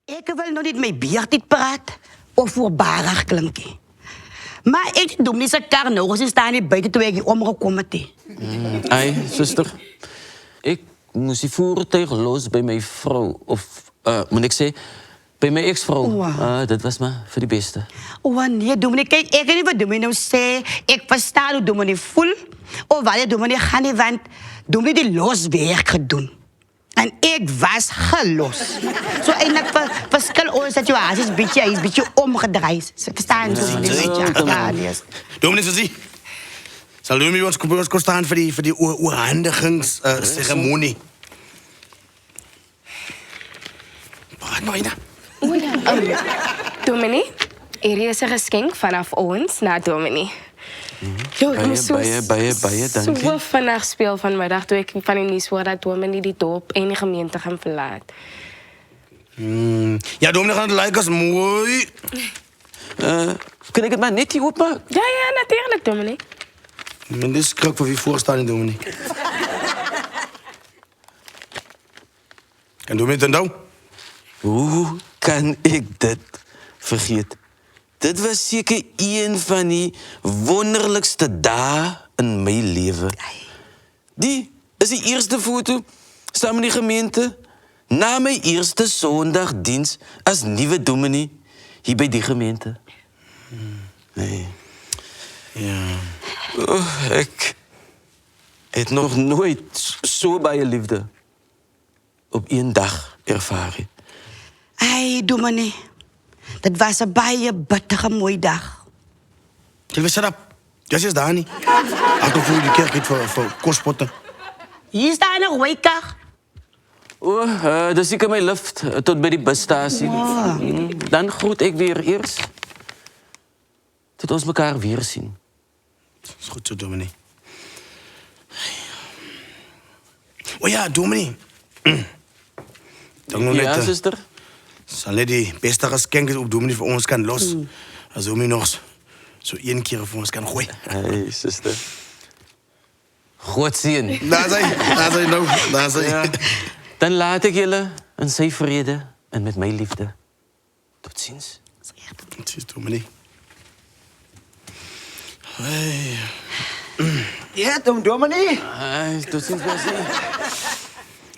Ik wil nog niet mijn biertijd praat of voorbarig klinken. Maar ik doe niet zo'n kar nog eens staan niet buiten toen ik omgekomen ben. Ai, zuster. Ik moest die voertuig los bij mijn vrouw. Of, moet ik zeggen, bij mijn ex-vrouw. Wow. Dat was maar voor de beste. Wanneer doen we kijk, ik weet niet wat doen we nou zei. Ik versta hoe doen we niet voel. Of wanneer doen we niet gaan niet, want doen we die loswerk doen. En ik was gelos. Zo eindelijk verschil onze situaties een beetje omgedraaid. Ze verstaan zo niet. Ja, nee. Dominee Susie, zal u ons staan voor die oorhandigingsceremonie? Praat maar, Ina. Dominee, hier is een geschenk vanaf ons naar Dominee. Yo, ik moest dank zo je. vandaag speel vanmiddag toen ik van die nieuws hoorde dat Dominee die dorp enige gemeente gaan verlaten. Ja, dominee gaat het lijken als mooi. Kan ik het maar net hier opmaken? Ja, natuurlijk, Dominee. Men dit is kruk voor wie voorstaan, dominee. En dominee het dan? Hoe kan ik dit vergeten? Dit was zeker een van die wonderlijkste dagen in mijn leven. Die is die eerste foto samen met die gemeente na mijn eerste zondagdienst als nieuwe dominee hier bij die gemeente. Nee. Ja. Ik heb nog nooit zo bij je liefde op één dag ervaren. Ai, dominee. Dat was een baie bittere mooie dag. Jullie shut up. Jas is daar niet. Achter voor die kerk niet voor kostpotten. Hier staat een wijkag. Dus ik mijn lift tot bij die busstatie. Dan groet ik weer eerst. Tot ons elkaar weer zien. Is goed zo, dominee. Oh ja, dominee. Dan nog Ja, net, zuster? zal net die beste geschenken op dominee voor ons kan los. Als dominee nog zo één keer voor ons kan gooien. Hey, zuster. God zien. Daar zijn nou. Daar zijn. Ja. Dan laat ik jullie in zijn vrede en met mijn liefde. Tot ziens. Het is dominee. Hey. Ja, dominee. Tot ziens, Bessie.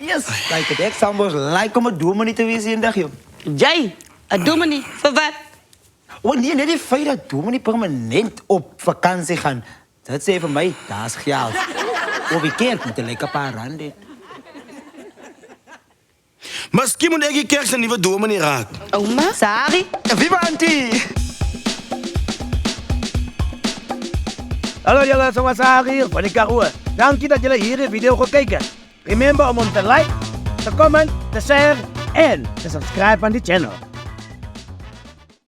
Yes. Kijk, het echt Sambos lijkt om een dominee te wezen in dag, joh. Jij, een dominee, voor wat? Oh nee, net die feit dat dominee permanent op vakantie gaan. Dat zei voor mij, dat is geld. Op die kerk moet er lekker een paar randen. Misschien moet ik die kerk zijn nieuwe dominee raad. Oma? Sari? Viva auntie! Hallo jullie, zomaar Sari hier van de Karoo. Dank dat jullie hier de video gekeken. Remember om ons te like, te comment, te share en te subscribe aan die channel.